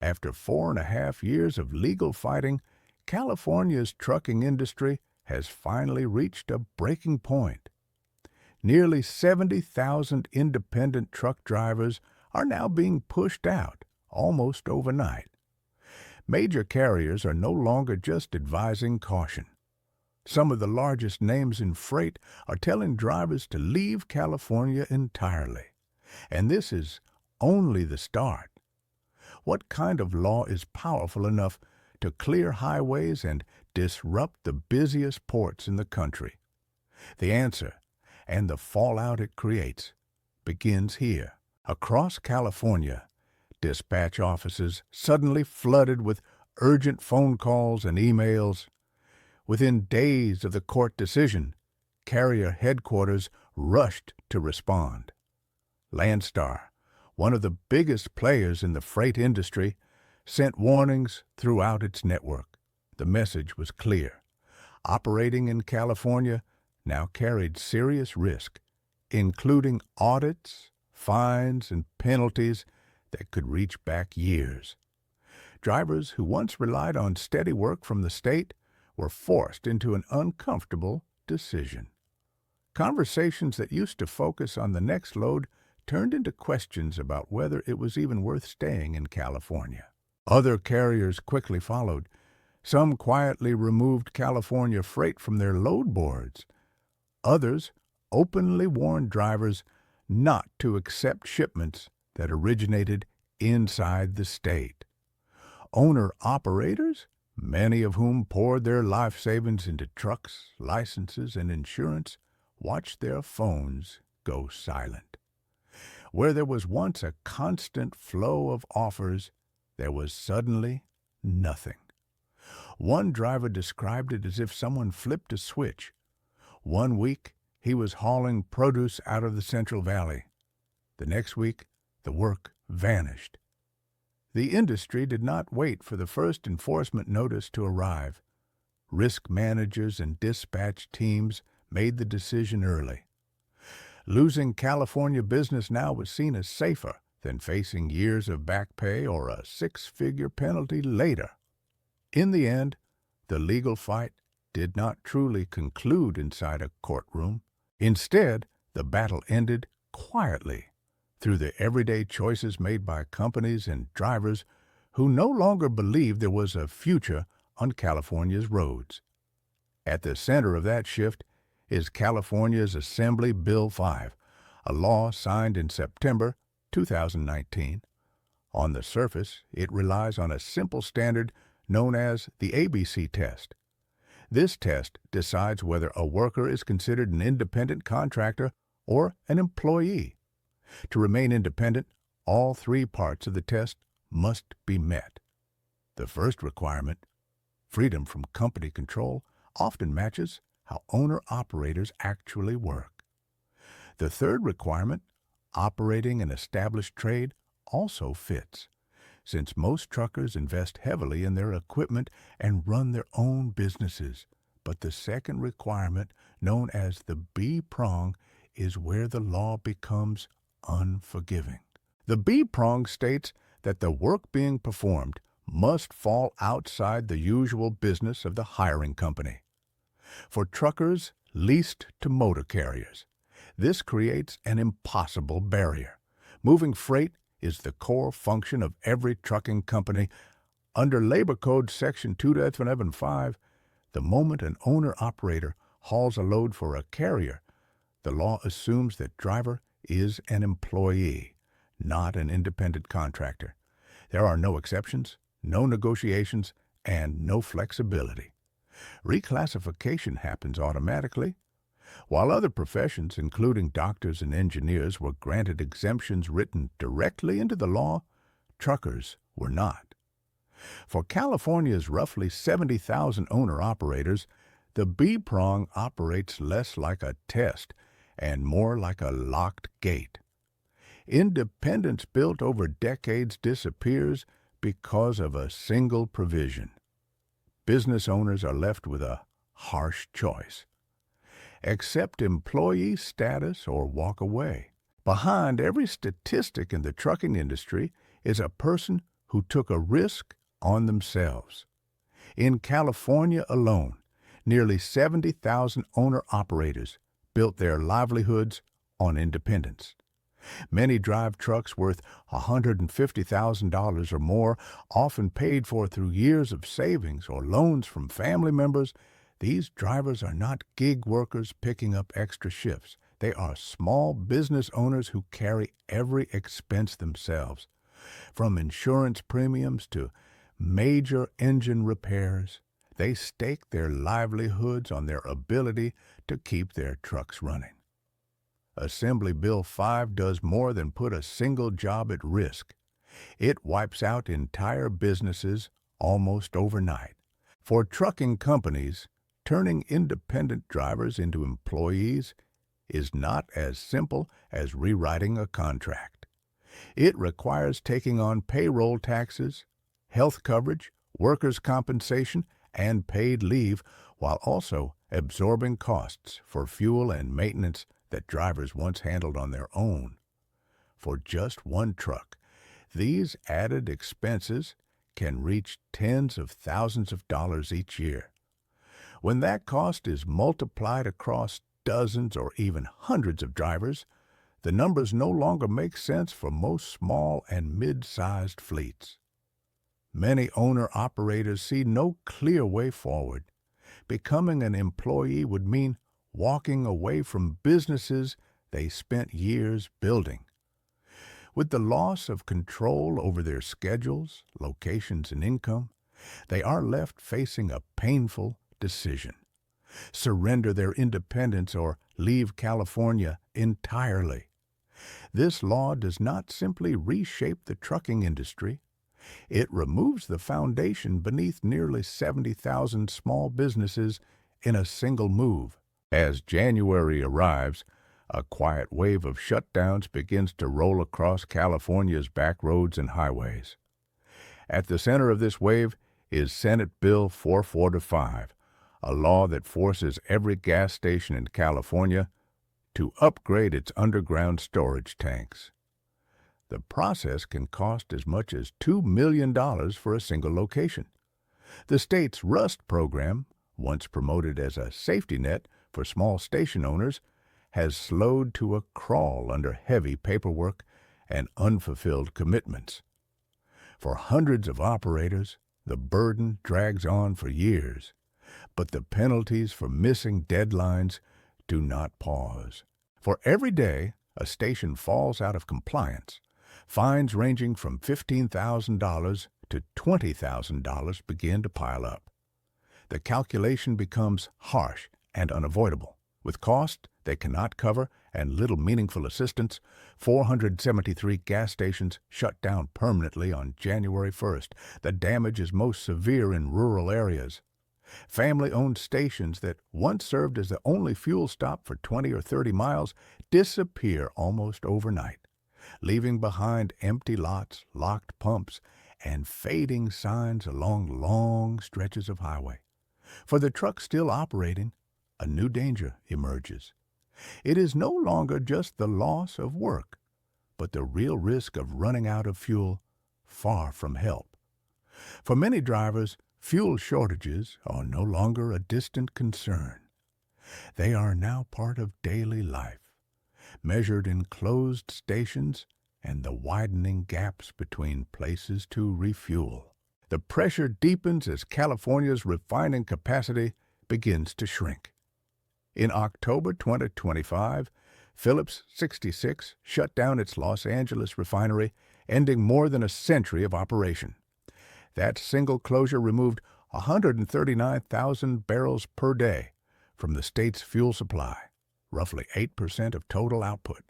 After 4.5 years of legal fighting, California's trucking industry has finally reached a breaking point. Nearly 70,000 independent truck drivers are now being pushed out almost overnight. Major carriers are no longer just advising caution. Some of the largest names in freight are telling drivers to leave California entirely. And this is only the start. What kind of law is powerful enough to clear highways and disrupt the busiest ports in the country? The answer, and the fallout it creates, begins here. Across California, dispatch offices suddenly flooded with urgent phone calls and emails. Within days of the court decision, carrier headquarters rushed to respond. Landstar, one of the biggest players in the freight industry, sent warnings throughout its network. The message was clear. Operating in California now carried serious risk, including audits, fines, and penalties that could reach back years. Drivers who once relied on steady work from the state were forced into an uncomfortable decision. Conversations that used to focus on the next load turned into questions about whether it was even worth staying in California. Other carriers quickly followed. Some quietly removed California freight from their load boards. Others openly warned drivers not to accept shipments that originated inside the state. Owner-operators, many of whom poured their life savings into trucks, licenses, and insurance, watched their phones go silent. Where there was once a constant flow of offers, there was suddenly nothing. One driver described it as if someone flipped a switch. One week, he was hauling produce out of the Central Valley. The next week, the work vanished. The industry did not wait for the first enforcement notice to arrive. Risk managers and dispatch teams made the decision early. Losing California business now was seen as safer than facing years of back pay or a six-figure penalty later. In the end, the legal fight did not truly conclude inside a courtroom. Instead, the battle ended quietly through the everyday choices made by companies and drivers who no longer believed there was a future on California's roads. At the center of that shift is California's Assembly Bill 5, a law signed in September 2019. On the surface, it relies on a simple standard known as the ABC test. This test decides whether a worker is considered an independent contractor or an employee. To remain independent, all three parts of the test must be met. The first requirement, freedom from company control, often matches how owner-operators actually work. The third requirement, operating an established trade, also fits, since most truckers invest heavily in their equipment and run their own businesses. But the second requirement, known as the B prong, is where the law becomes unforgiving. The B prong states that the work being performed must fall outside the usual business of the hiring company. For truckers leased to motor carriers, this creates an impossible barrier. Moving freight is the core function of every trucking company. Under Labor Code Section 2.115, the moment an owner-operator hauls a load for a carrier, the law assumes that driver is an employee, not an independent contractor. There are no exceptions, no negotiations, and no flexibility. Reclassification happens automatically. While other professions, including doctors and engineers, were granted exemptions written directly into the law, truckers were not. For California's roughly 70,000 owner-operators, the B prong operates less like a test and more like a locked gate. Independence built over decades disappears because of a single provision. Business owners are left with a harsh choice. Accept employee status or walk away. Behind every statistic in the trucking industry is a person who took a risk on themselves. In California alone, nearly 70,000 owner-operators built their livelihoods on independence. Many drive trucks worth $150,000 or more, often paid for through years of savings or loans from family members. These drivers are not gig workers picking up extra shifts. They are small business owners who carry every expense themselves, from insurance premiums to major engine repairs. They stake their livelihoods on their ability to keep their trucks running. Assembly Bill 5 does more than put a single job at risk. It wipes out entire businesses almost overnight. For trucking companies, turning independent drivers into employees is not as simple as rewriting a contract. It requires taking on payroll taxes, health coverage, workers' compensation, and paid leave, while also absorbing costs for fuel and maintenance that drivers once handled on their own. For just one truck, these added expenses can reach tens of thousands of dollars each year. When that cost is multiplied across dozens or even hundreds of drivers, the numbers no longer make sense for most small and mid-sized fleets. Many owner-operators see no clear way forward. Becoming an employee would mean walking away from businesses they spent years building. With the loss of control over their schedules, locations, and income, they are left facing a painful decision: surrender their independence or leave California entirely. This law does not simply reshape the trucking industry. It removes the foundation beneath nearly 70,000 small businesses in a single move. As January arrives, a quiet wave of shutdowns begins to roll across California's back roads and highways. At the center of this wave is Senate Bill 445, a law that forces every gas station in California to upgrade its underground storage tanks. The process can cost as much as $2 million for a single location. The state's RUST program, once promoted as a safety net for small station owners, has slowed to a crawl under heavy paperwork and unfulfilled commitments. For hundreds of operators, the burden drags on for years, but the penalties for missing deadlines do not pause. For every day a station falls out of compliance, fines ranging from $15,000 to $20,000 begin to pile up. The calculation becomes harsh and unavoidable. With cost they cannot cover and little meaningful assistance, 473 gas stations shut down permanently on January 1st. The damage is most severe in rural areas. Family-owned stations that once served as the only fuel stop for 20 or 30 miles disappear almost overnight, leaving behind empty lots, locked pumps, and fading signs along long stretches of highway. For the trucks still operating, a new danger emerges. It is no longer just the loss of work, but the real risk of running out of fuel far from help. For many drivers, fuel shortages are no longer a distant concern. They are now part of daily life, measured in closed stations and the widening gaps between places to refuel. The pressure deepens as California's refining capacity begins to shrink. In October 2025, Phillips 66 shut down its Los Angeles refinery, ending more than a century of operation. That single closure removed 139,000 barrels per day from the state's fuel supply, roughly 8% of total output.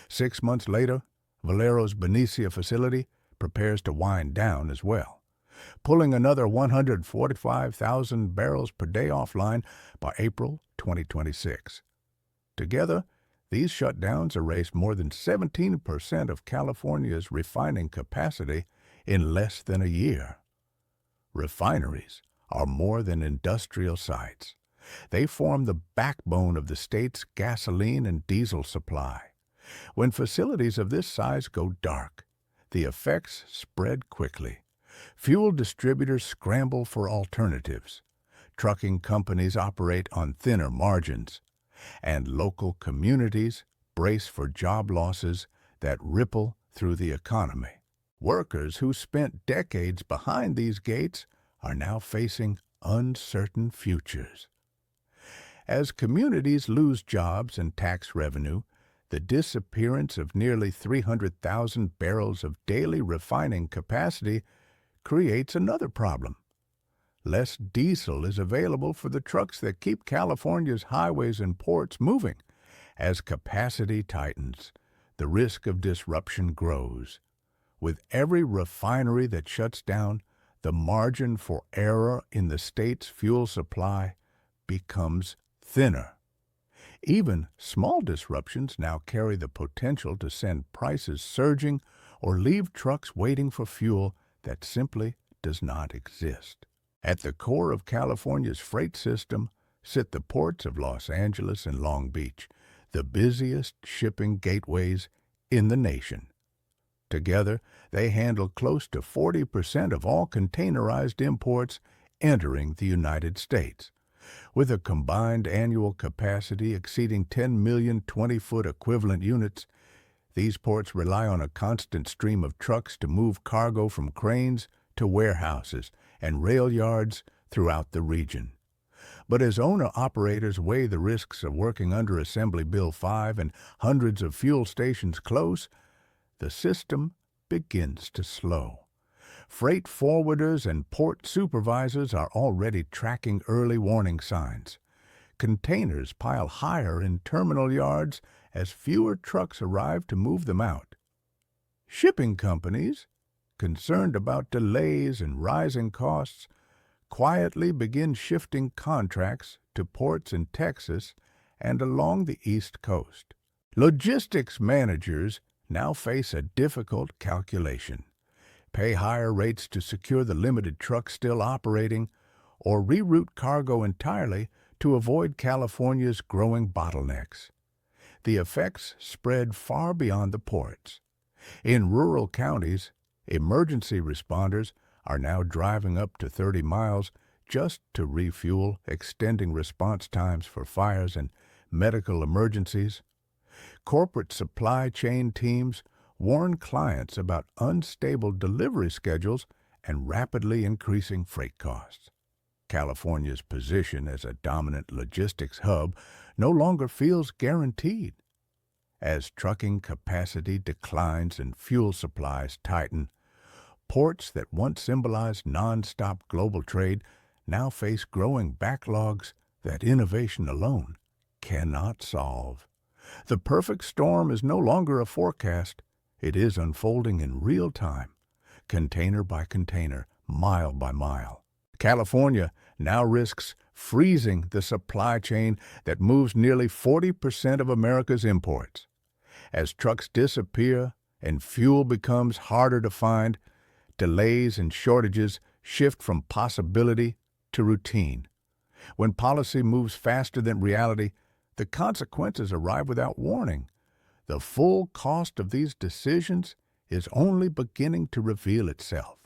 6 months later, Valero's Benicia facility prepares to wind down as well, pulling another 145,000 barrels per day offline by April 2026. Together, these shutdowns erased more than 17% of California's refining capacity in less than a year. Refineries are more than industrial sites. They form the backbone of the state's gasoline and diesel supply. When facilities of this size go dark, the effects spread quickly. Fuel distributors scramble for alternatives. Trucking companies operate on thinner margins, and local communities brace for job losses that ripple through the economy. Workers who spent decades behind these gates are now facing uncertain futures. As communities lose jobs and tax revenue, the disappearance of nearly 300,000 barrels of daily refining capacity creates another problem. Less diesel is available for the trucks that keep California's highways and ports moving. As capacity tightens, the risk of disruption grows. With every refinery that shuts down, the margin for error in the state's fuel supply becomes thinner. Even small disruptions now carry the potential to send prices surging or leave trucks waiting for fuel that simply does not exist. At the core of California's freight system sit the ports of Los Angeles and Long Beach, the busiest shipping gateways in the nation. Together, they handle close to 40% of all containerized imports entering the United States. With a combined annual capacity exceeding 10 million 20-foot equivalent units, these ports rely on a constant stream of trucks to move cargo from cranes to warehouses and rail yards throughout the region. But as owner-operators weigh the risks of working under Assembly Bill 5 and hundreds of fuel stations close, the system begins to slow. Freight forwarders and port supervisors are already tracking early warning signs. Containers pile higher in terminal yards as fewer trucks arrive to move them out. Shipping companies, concerned about delays and rising costs, quietly begin shifting contracts to ports in Texas and along the East Coast. Logistics managers now face a difficult calculation: pay higher rates to secure the limited trucks still operating, or reroute cargo entirely to avoid California's growing bottlenecks. The effects spread far beyond the ports. In rural counties, emergency responders are now driving up to 30 miles just to refuel, extending response times for fires and medical emergencies. Corporate supply chain teams warn clients about unstable delivery schedules and rapidly increasing freight costs. California's position as a dominant logistics hub no longer feels guaranteed. As trucking capacity declines and fuel supplies tighten, ports that once symbolized nonstop global trade now face growing backlogs that innovation alone cannot solve. The perfect storm is no longer a forecast. It is unfolding in real time, container by container, mile by mile. California now risks freezing the supply chain that moves nearly 40% of America's imports. As trucks disappear and fuel becomes harder to find, delays and shortages shift from possibility to routine. When policy moves faster than reality, the consequences arrive without warning. The full cost of these decisions is only beginning to reveal itself.